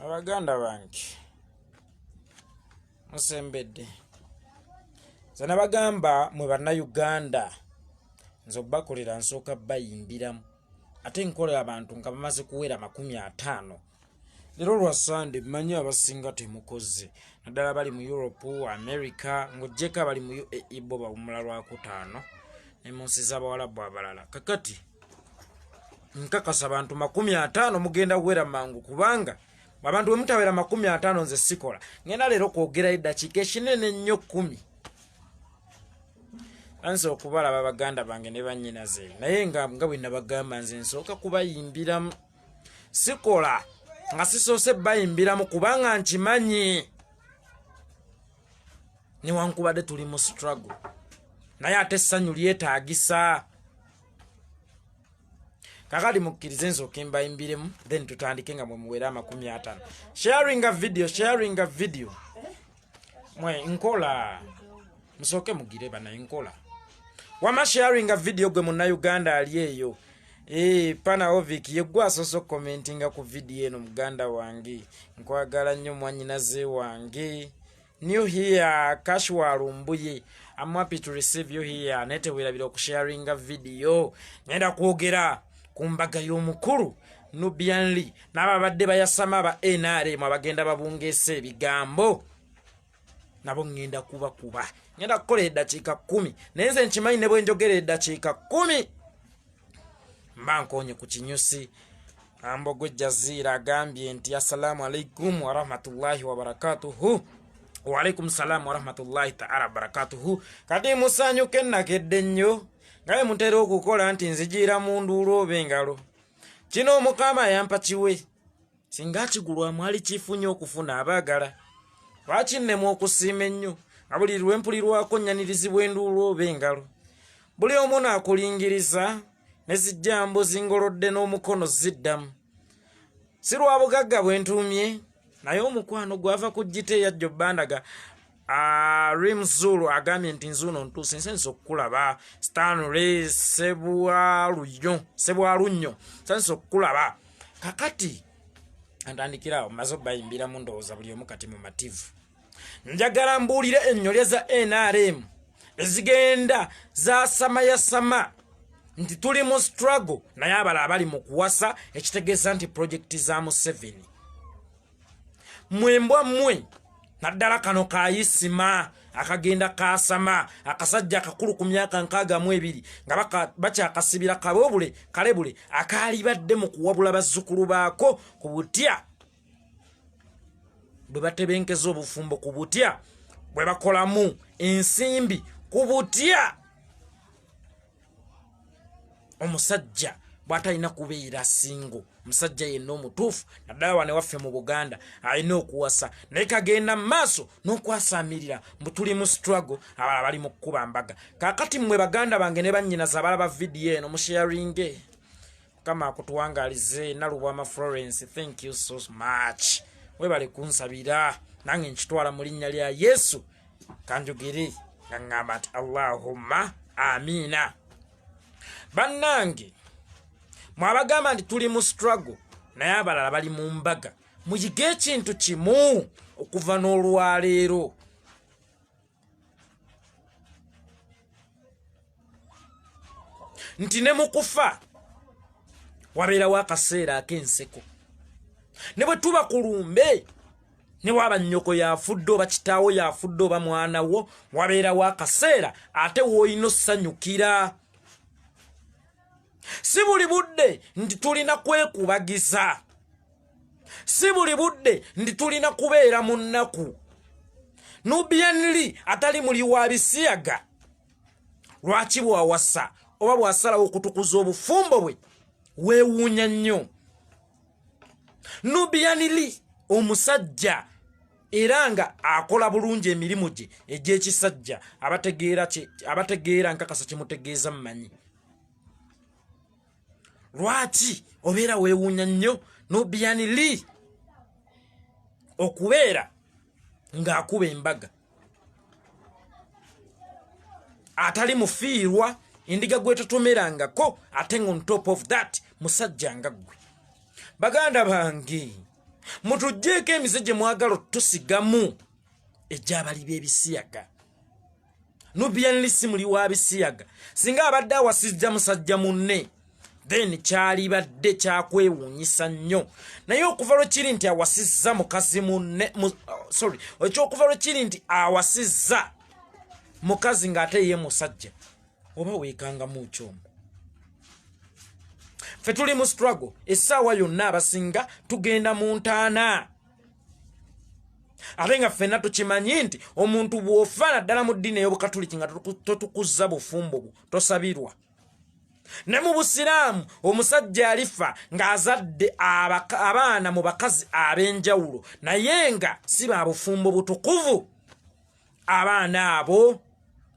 Abaganda bange musembedde zana bagamba mwe bannayuganda nze obakolera nsooka bayimbiramu ate nkolera abantu nga bamaze kuwera 50. Leero lwa Sunday mmanyi abasinga temukoze naddala bali mu Europe, America, ng'oggyeko abali mu UAE bo bawumula Lwakutaano ne mu nsi z'Abawarabu abalala. Kakati nkakasa abantu 50 mugenda kuwera mangu kubanga abantu bwe mutawera 50 nze sikola. Ngenda leero kwogera eddakiika ekinene nnyo 10. Anse okubalaba baganda bange ne bannyinaze naye nga bwe nabagamba nze nsooka kubayimbiramu sikola nga sisoose bayimbiramu kubanga nkimanyi newankubadde tuli mu struggle naye ate essanyu lyetaagisa. Kakati mukkirize nsooke mbayimbiremu then tutandike nga mwe muwera 50. Sharing a video mwe nkola musooke mugire bana nkola wama sharing a video gwe munnayuganda ali eyo pana Ovik yegwa asoso commentinga ku video eno muganda wange nkwagala nnyo mwannyinaze wange new here Kashwal Mbuye. I'm happy to receive you here. Nete werabira ku sharing a video ngenda kwogera ku mbaga y'omukulu Nubian Lee n'ababadde bayasama ba NRM abagenda babungeese ebigambo nabo ngenda kuba ngenda kukola eddakiika 10 naye nze nkimanyi ne bwe njogera eddakiika 10 mba nkonye ku kinyusi. Ambogo Jazira agambye nti assalamu alaikum wa rahmatullahi wa barakatuhu. Wa alaikum salam wa rahmatullahi ta'ala barakatuhu. Kati musanyuke nakedde nnyo ngaye mutera okukola nti nzigira mu nduulu oba engalo. Kino Mukama yampa kiwe singa kigulwa mwali kifunye okufuna abaagala. Lwaki nnemu okusiima ennyo nga buli lwempulirwako nnyanirizibwa enduulu oba engalo. Buli omu naakulingiriza ne zijjambo zingolodde n'omukono ziddamu. Si lwa bugagga bwe ntuumye naye omukwano gwava ku gite yajjo bandaga. Rimzulu agambye nti nzuno ntuuse nsense okukulaba. Stanley Sebwalunnyo nsense okukulaba. Kakati antandikirawo maze bayimbira mu ndowooza buli omu kati mu mativu. Njagala mbuulire ennyolya za NRM ezigenda zasamayasama nti tuli mu struggle naye abala abali mu kuwasa ekitegeeza nti projekiti za Museveni. Mwembwa mmwe naddala kano kayisima akagenda kasama akasajja akakulu ku myaka 62 nga bakyakasibira kalebule akaali badde mu kuwabula bazzukulu baako ku butya bwe batebenkeza obufumbo ku butya bwe bakolamu ensimbi ku butya. Omusajja bw'atalina kubeera singo musajja yenna omutuufu naddala wane waffe mu Buganda alina okuwasa naye kagenda mu maaso n'okwasamirira mbu tuli mu struggle abala bali mu kkuba mbaga. Kaakati mmwe baganda bange ne bannyinaza abalaba vidiyo eno musharinge. Mukama akutuwangalize. Nalubwama Florence, thank you so much. Webale kunsabira nange nkitwala mu linnya lya Yesu kanjogere nga ngamba nti Allahumma amina. Bannange mwabagamba nti tuli mu struggle naye abalala bali mu mbaga. Muyige ekintu kimu okuva n'olwaleero. Nti ne mu kufa wabeerawo akaseera ak'enseko. Ne bwe tuba ku lumbe ne waba nnyoko yafudde oba kitaawo yafudde oba mwana wo wabeerawo akaseera ate w'olina ossanyukira. Si buli budde nti tulina kwekubagiza. Si buli budde nti tulina kubeera mu nnaku. Nubian Lee atali muli wa bisiyaga lwaki bwawasa oba bwasalawo okutukuza obufumbo bwe weewuunya nnyo. Nubian Lee omusajja era nga akola bulungi emirimu gye egy'ekisajja abategeera nkakasa kimutegeeza mmanyi. Lwaki obeera weewuunya nnyo Nubian Lee okubeera ng'akuba embaga atali mufiirwa indiga gwetotomerangako ate on top of that musajja nga ggwe. Baganda bange mutujjeeko emize gye mwagala tusigamu ejjabali b'ebisiyaga. Nubian Lee si muli wa bisiyaga. Singa abadde awasizza musajja munne then kyali badde kyakwewuunyisa nnyo. Naye okuva lwe kiri nti awasizza mukazi munne ekyokuva lwe kiri nti awasizza mukazi ng'ate ye musajja oba weekangamu kyomu. Ffe tuli mu struggle essaawa yonna abasinga tugenda mu ntaana. Ate nga ffenna tukimanyi nti omuntu bw'ofa naddala mu ddiini ey'Obukatuliki nga totukuzza bufumbo bwo tosabirwa. Ne mu Busiraamu omusajja alifa ng'azadde abaana mu bakazi ab'enjawulo naye nga si ba bufumbo butukuvu, abaana abo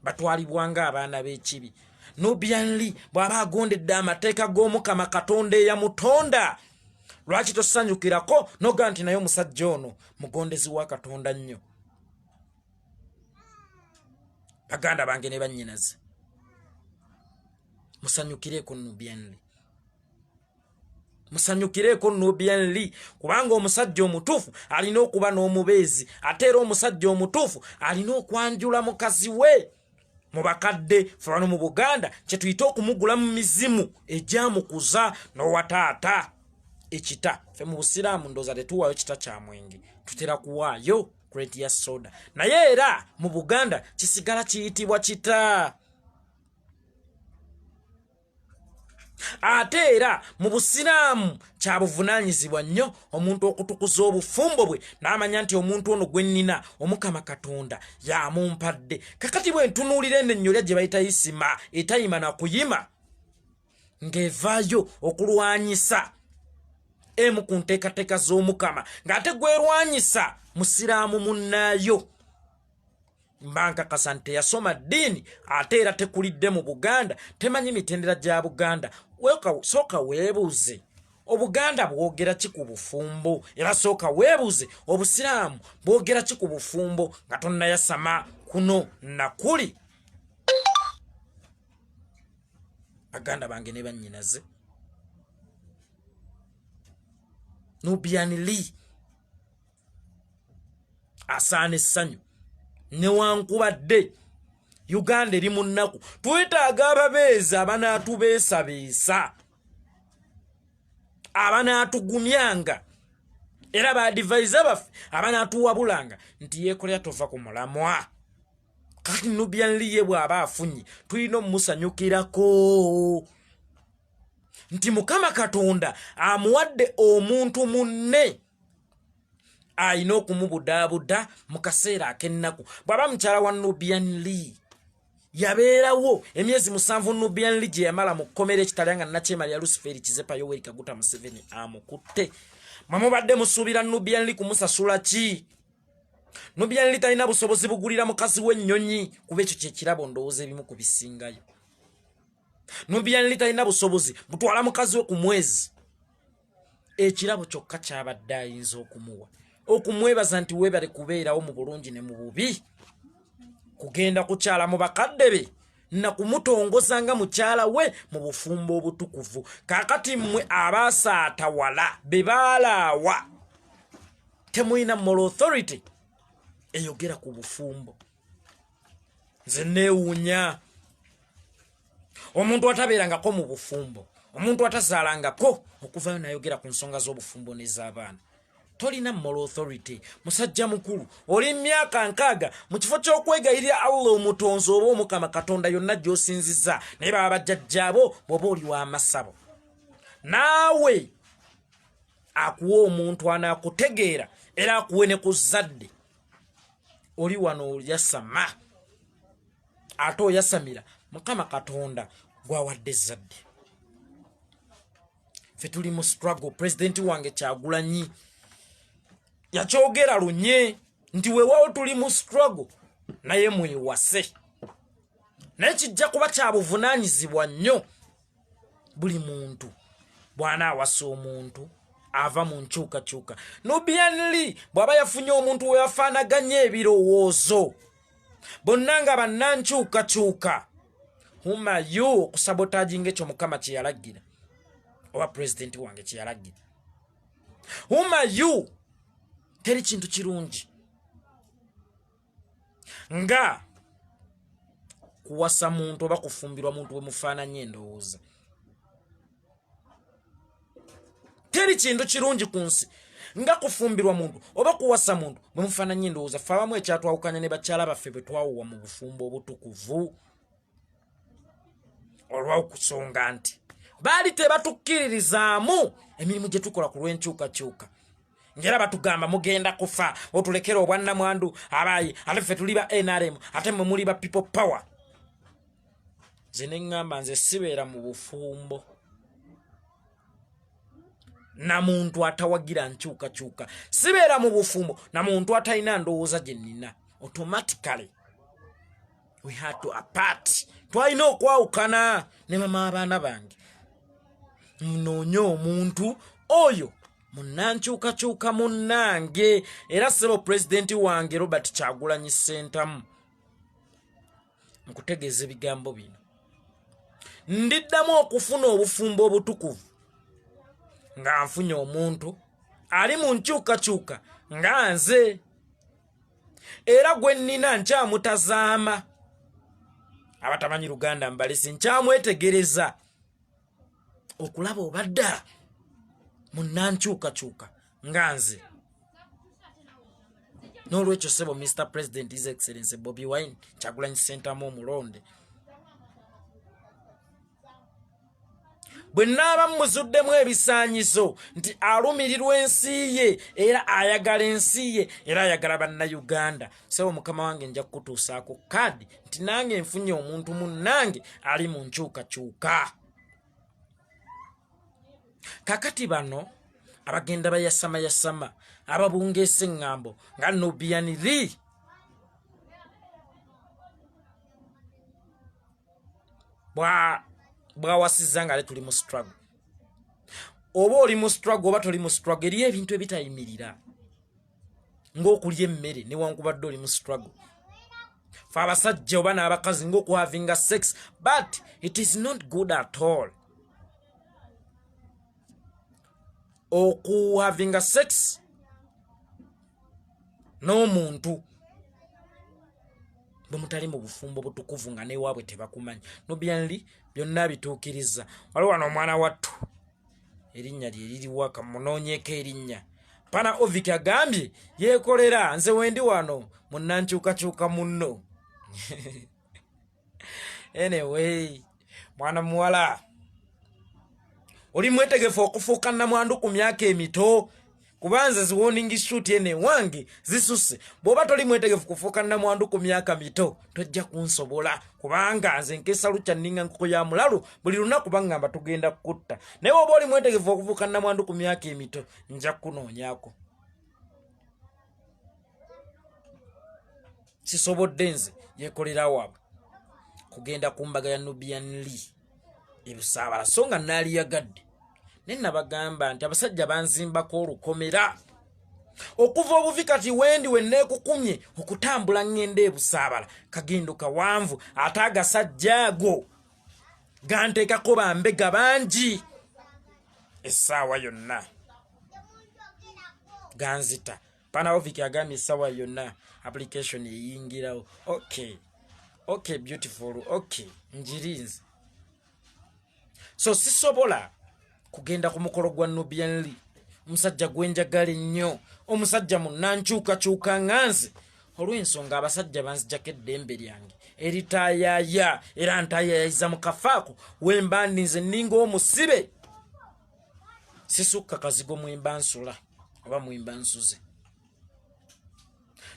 batwalibwa ng'abaana b'ekibi. Nubian Lee bw'aba agondedde amateeka g'Omukama Katonda eyamutonda, lwaki tosanyukirako noga nti naye omusajja ono mugondezi wa Katonda nnyo? Baganda bange ne bannyinaze, musanyukireko Nubian Lee. Musanyukireko Nubian Lee kubanga omusajja omutuufu alina okuba n'omubeezi, ate era omusajja omutuufu alina okwanjula mukazi we. Mu bakadde ffe wano mu Buganda kye tuyita okumugula mu mizimu egyamukuza n'owataata ekita. Ffe mu Busiraamu ndooza tetuwaayo kita kya mwenge, tutera kuwaayo kreti ya soda, naye era mu Buganda kisigala kiyitibwa kita. Ate era mu Busiraamu kya buvunaanyizibwa nnyo omuntu okutukuza obufumbo bwe n'amanya nti omuntu ono gwe nnina Omukama Katonda y'amumpadde. Kakati bwe ntunuulira ennyo gye bayita isima etayima na kuyima ng'evaayo okulwanyisa emu ku nteekateeka z'Omukama ng'ate gwerwanyisa Musiraamu munnaayo, mba nkakasa nti teyasoma ddiini ate era tekulidde mu Buganda, temanyi mitendera gya Buganda. Sooka weebuuze Obuganda bwogera ki ku bufumbo, era sooka weebuuze Obusiraamu bwogera ki ku bufumbo nga tonnayasama kuno nakuli. Baganda bange ne bannyinaze, Nubian Lee asaana essanyu newankubadde Uganda eri mu nnaku. Twetaaga ababeezi abanaatubeesabeesa, abanaatugumyanga era baadivaiza baffe abanaatuwabulanga nti yeekolera tova ku mulamwa. Kati Nubian Lee ye bw'aba afunye tulina omusanyukirako nti Mukama Katonda amuwadde omuntu munne ayina okumubudaabuda mu kaseera ak'ennaku. Bw'aba mukyala wa Nubian Lee yabeerawo emyezi 7 Nubian Lee gye yamala mu kkomera ekitalya nga Nakyema lya Luciferi Kizepa Yoweri Kaguta Museveni amukutte. Mwe mubadde musuubira Nubian Lee kumusasula ki? Nubian Lee talina busobozi bugulira mukazi w'ennyonyi kuba ekyo kyekirabo ndowooza ebimu ku bisingayo. Nubian Lee talina busobozi butwala mukazi we ku mwezi. Ekirabo kyokka kyabadde ayinza okumuwa, okumwebaza nti weebale kubeerawo mu bulungi ne mu bubi, kugenda kukyala mu bakadde be na kumutongoza nga mukyala we mu bufumbo obutukuvu. Kaakati mmwe abaasaatawala be baalaawa temulina moral authority eyogera ku bufumbo. Nze neewuunya omuntu atabeerangako mu bufumbo, omuntu atazaalangako okuvayo nayogera ku nsonga z'obufumbo n'ez'abaana. Tolina moral authority. Musajja mukulu oli myaka 6 mu kifo ky'okwegayirira Allah omutonzi oba Omukama Katonda yonna gy'osinziza naye baba bajjajjaabo bw'oba oli w'amasabo. Naawe akuwa omuntu anaakutegeera era akuwe ne ku zadde. Oli wano oyasama ate oyasamira Mukama Katonda gwawadde zadde. Ffe tuli mu struggle. President wange Kyagulanyi yakyogera lunye nti weewawo tuli mu struggle naye mwewase, naye kijja kuba kya buvunaanyizibwa nnyo. Buli muntu bw'anaawasa omuntu ava mu nkyukakyuka. Nubian Lee bw'aba yafunye omuntu we yafaanaganya ebirowoozo, bonna nga bannankyukakyuka, humayo okusabotaaginga ekyo Mukama kye yalagira oba president wange kye yalagira. Humayo teri kintu kirungi nga kuwasa muntu oba kufumbirwa muntu we mufaananye endowooza. Teri kintu kirungi ku nsi nga kufumbirwa muntu oba kuwasa muntu bwe mufaananye endowooza. Ffe abamu ekyatwawukanya ne bakyala baffe bwe twawuwa mu bufumbo obutukuvu olw'okusonga nti baali tebatukkiririzaamu emirimu gye tukola ku lw'enkyukakyuka. Ngera batugamba mugenda kufa otulekera obwannamwandu abayi ate ffe tuli ba NRM ate mwe muli ba people power. Nze ne ŋŋamba nze sibeera mu bufumbo na muntu atawagira nkyukakyuka. Sibeera mu bufumbo na muntu atalina ndowooza gye nnina. Automatically we had to apart. Twalina okwawukana ne mama abaana bange. Munoonye omuntu oyo munnankyukakyuka munnange. Era ssebo pulezidenti wange Robert Kyagulanyi Ssentamu nkutegeeza ebigambo bino. Ndiddamu okufuna obufumbo obutukuvu nga nfunye omuntu ali mu nkyukakyuka nga nze. Era gwe nnina nkyamutazaama. Abatamanyi Luganda mbalisi nkyamwetegereza okulaba obadda munnankyukakyuka nga nze. N'olwekyo ssebo Mr. President His Excellency Bobi Wine Kyagulanyi Ssentamu omulonde, bwe nnaaba mmuzuddemu ebisaanyizo nti alumirirwa ensi ye era ayagala ensi ye era ayagala bannayuganda, ssebo mukama wange nja kutuusaako kaadi nti nange nfunye omuntu munnange ali mu nkyukakyuka. Kakati bano abagenda bayasamayasama ababungeesa eŋŋambo nga Nubian Lee bwawasizza nga tuli mu struggle. Oba oli mu struggle oba toli mu struggle, eriyo ebintu ebitayimirira ng'okulya emmere newankubadde oli mu struggle. Fe abasajja oba n'abakazi ng'okuhavinga sex, but it is not good at all okuhavinga sex n'omuntu bwe mutali mu bufumbo butukuvu nga newaabwe tebakumanyi. Nubian Lee byonna bituukiriza. Waliwo wano omwana wattu erinnya lye liriwa kamunoonyeeko erinnya. Pana Ovik agambye yeekolera nze wendi wano munnankyukakyuka munno. Anyway, mwana muwala oli mwetegefu okufuuka nnamwandu ku myaka emito? Kubanza ziwarning shoot ene wange zisuse. Bw'oba toli mwetegefu kufuuka nnamwandu ku myaka mito tojja kunsobola, kubanga nze nkesa lukya nninga nkoko ya mulalu buli lunaku baŋŋamba tugenda kutta. Naye bw'oba oli mwetegefu okufuuka nnamwandu ku myaka emito nja kunoonyako. Sisobodde nze yeekolera waabwe kugenda ku mbaga ya Nubian Lee ebusaabala so nga naaliyagadde. Ne nabagamba nti abasajja banzimbako olukomera okuva obuvi kati wendi wenneekukumye okutambula ŋŋenda ebusaabala kagendo kawanvu ate agasajja ago ganteekako bambega bangi essaawa yonna ganzita. Pana Ovik agambye essaawa yonna application eyingirawo. Okay, beautiful. Okay, njirinze. So sisobola kugenda ku mukolo gwa Nubian Lee, omusajja gwenjagala ennyo, omusajja munnankyukakyuka nganze, olw'ensonga abasajja banzijjako eddembe lyange eritaayaaya era ntaayayayiza mu kafaako wemba ndinze nninga omusibe. Sisukka kazigo mwemba nsula oba mwemba nsuze.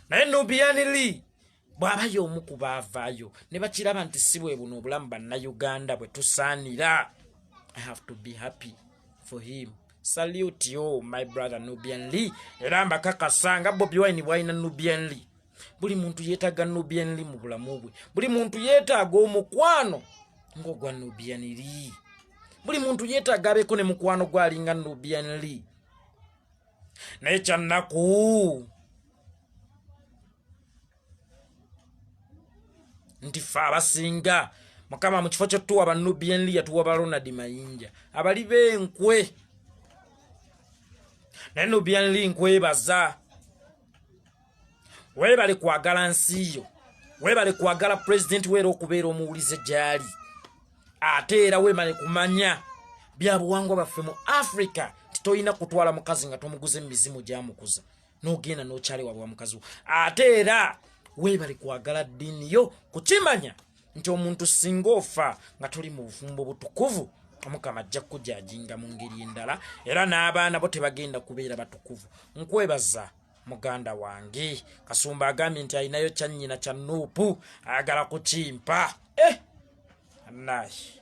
Naye Nubian Lee bw'abayo omu ku baavaayo ne bakiraba nti si bwe buno obulamu bannayuganda bwe tusaanira, I have to be happy for him. Salute you my brother Nubian Lee. Era mbakakasa nga Bobi Wine bwalina Nubian Lee. Buli muntu yeetaaga Nubian Lee mu bulamu bwe. Buli muntu yeetaaga omukwano ng'ogwa Nubian Lee. Buli muntu yeetaaga abeeko ne mukwano gwalinga Nubian Lee. Naye kyannaku nti ffe abasinga Mukama mu kifo ky'otuwa ba Nubian Lee yatuwa ba Ronald Mayinja abali b'enkwe. Naye Nubian Lee nkwebaza webale kwagala nsi yo webale kwagala president wero okubeera omuwulize gyali ate era webale kumanya byabuwangwa baffe mu Africa titoyina kutwala mukazi nga tomuguze mizimu gyamukuza n'ogenda n'okyali wabwa mukazi ate era webale kwagala ddiini yo kukimanya nti omuntu singa ofa nga tuli mu bufumbo butukuvu Omukama ajja kujajinga mu ngeri endala era n'abaana bo tebagenda kubeera batukuvu. Nkwebaza muganda wange Kasumba agambye nti ayinayo kyannyina kya Nuupu ayagala kukimpa. Anayi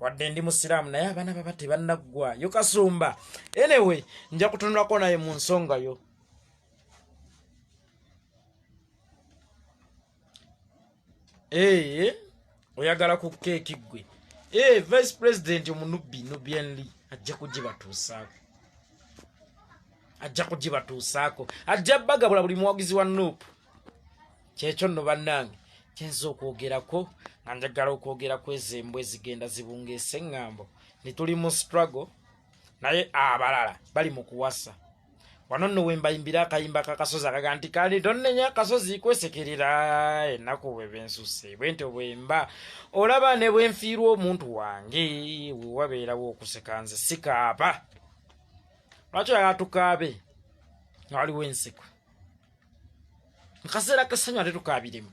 wadde ndi musiraamu naye abaana baba tebannaggwa yo Kasumba. Anyway nja kutunulako naye mu nsonga yo. Oyagala ku keeki gwe. Vice President Nubian ajja kugibatuusaako. Ajja bagabula buli muwagizi wa Nuupu. Kyekyo nno bannange kyenza okwogerako nga njagala okwogerako ezembwe ezigenda zibungeesa eŋŋambo. Tuli mu struggle naye abalala bali mu kuwasa. Wano nno wembayimbira akayimba kakasozi akaga nti kali tonnenya akasozi kwesekerera ennaku bwe bensuse bwente bwemba olaba ne bwenfiirwa omuntu wange wewabeerawo okuseka nze sikaapa. Lwaki oyagala tukaabe nga waliwo enseko? Mukaseera kasanyu ate tukaabiremu.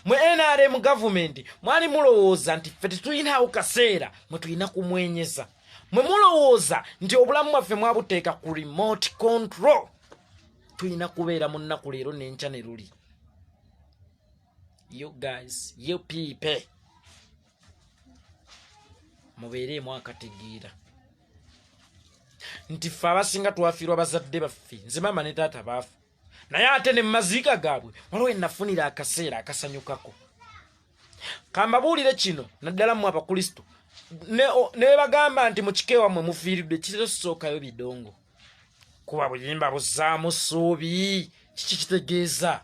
Mwe NRM gavumenti mwali mulowooza nti ffe tetulinawo kaseera mwe tulina kumwenyeza. Mwe mulowooza nti obulamu bwaffe mwabuteeka ku remote control. Tulina kubeera mu nnaku leero n'enkya ne luli. You guys, you people, mubeereemu akategeera nti ffe abasinga twafiirwa bazadde baffe, nze maama ne taata baafa, naye ate ne maziika gaabwe waliwo ennafunira akaseera akasanyukako. Kambabuulire kino naddala mu Abakristo ne bagamba nti mu kike wammwe mufiiridde kitosookayo bidongo kuba buyimba buzzaamu ssuubi. Kiki kitegeeza?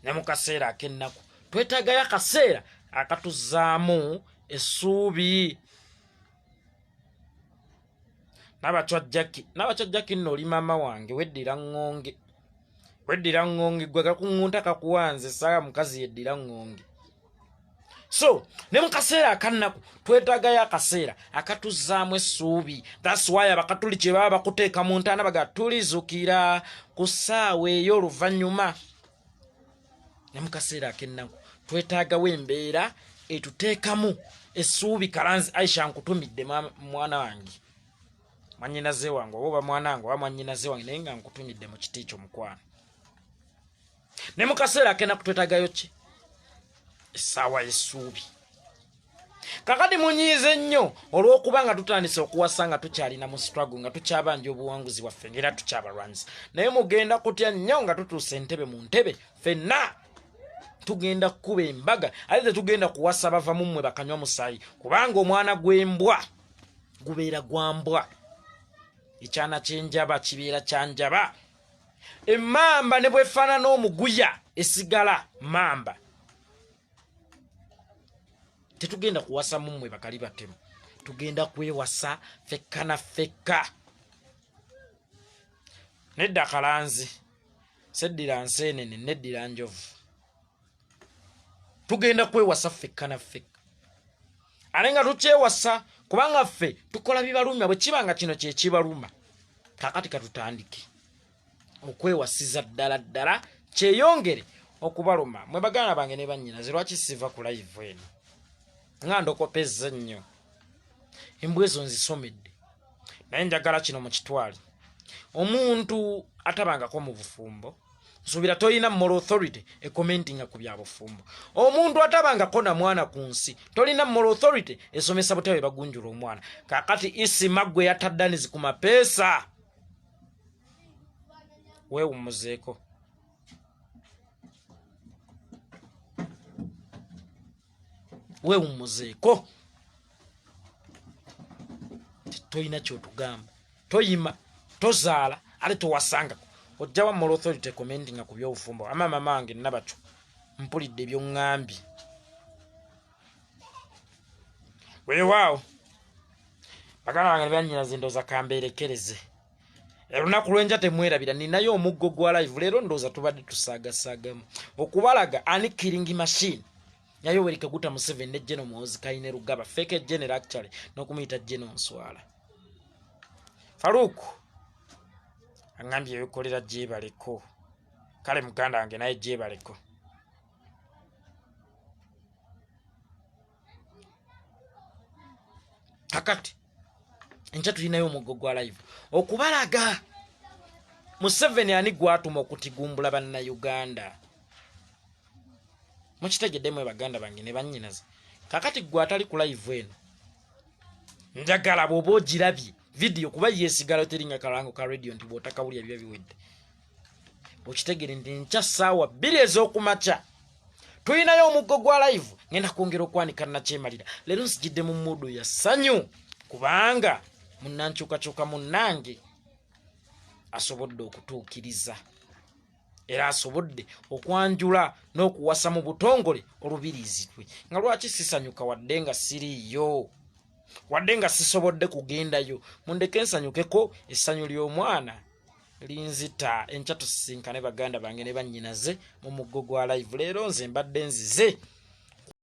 Ne mu kaseera ak'ennaku twetaagayo akaseera akatuzzaamu essuubi. Nabachwa Jackie nno oli maama wange weddira ŋŋonge gwe kakuŋŋunta kakuwanze saa mukazi yeddira ŋŋonge. So ne mu kaseera akannaku twetaagayo akaseera akatuzzaamu essuubi. That's why Abakatuliki baba bakuteeka mu ntaana baga tulizukira ku ssaawa eyo oluvannyuma. Ne mu kaseera ak'ennaku twetaagawo embeera etuteekamu essuubi. Kalanzi Aisha nkutumidde mwana wange mwannyinaze wange oba mwana wange oba mwannyinaze wange naye nga nkutumidde mu kiti kyo mukwano. Ne mu kaseera ak'ennaku twetaagayo ki? Essaawa y'essuubi. Kakati munyiize nnyo olw'okuba nga tutandise okuwasa nga tukyalina mu struggle nga tukyabanja obuwanguzi bwaffe ngera tukyabalwanisa. Naye mugenda kutya nnyo nga tutuuse entebe mu ntebe ffenna tugenda kukuba embaga ate tetugenda kuwasa bava mu mmwe bakanywa musaayi kubanga omwana gw'embwa gubeera gwa mbwa. Ekyana ky'enjaba kibeera kya njaba. Emmamba ne bwefaanana n'omuguya esigala mamba. Tetugenda kuwasa mu mmwe bakali batemu, tugenda kwewasa fekka na fekka. Nedda Kalanzi seddira nseenene neddira njovu. Tugenda kwewasa fekka na fekka. Ale nga tukyewasa kubanga ffe tukola bibaluma bwe kibanga kino kye kibaluma. Kakati katutandike okwewasiza ddala kyeyongere okubaluma. Mwe baganda bange ne bannyinaze lwaki siva ku live eno nga ndokopezza nnyo. Embwa ezo nzisomedde naye njagala kino mu kitwale. Omuntu atabangako mu bufumbo nsuubira tolina moral authority commentinga ku bya bufumbo. Omuntu atabangako na mwana ku nsi tolina moral authority esomesa butebe bagunjula omwana. Kakati isima gwe yataddanizi ku mapeesa weewumuzeeko. Weewumuzeeko toyina kyotugamba, toyima tozaala ate towasangako. Ojja wa moral authority commentinga ku byobufumbo. Amaama mange nabacho mpulidde by'oŋŋambye. Weewaawo bagala bange bannyinaze ndowooza kambeerekereze Erunaku lwenja temwerabira ninayo omuggo gwa live leero ndoza tubadde tusaagasagamu okubalaga ani killing machine yayo werika guta mu 7 ne General Muhoozi Kayine Rugaba fake general actually n'okumuyita General Nswala Farouk angambye yokolera jebaleko kale muganda wange naye jebaleko kakati encha tulinayo omuggo gwa live okubalaga Museveni ani gwatuma okutigumbula banna Uganda mukitegedde mwe baganda bange ne bannyinaze kakati gwatali ku live eno njagala bwoba ogirabye video kuba yesigala teringa kalango ka radio nti bwotakawulya bya biwedde okitegere ndi ncha saawa 2 ez'okumaca tulinayo omuggo gwa live ngenda kwongera okwanika na kyemalira leero nsijidde mu mudu ya sanyu kubanga munnankyukakyuka munnange asobodde okutuukiriza era asobodde okwanjula n'okuwasa mu butongole olubirizitwe nga lwaki sisanyuka wadde nga siriyo wadde nga sisobodde kugendayo mundeke nsanyukeko essanyu ly'omwana linzita enkya tusisinkane baganda bange ne bannyinaze mu muggo gwa live leero nze mbadde nzize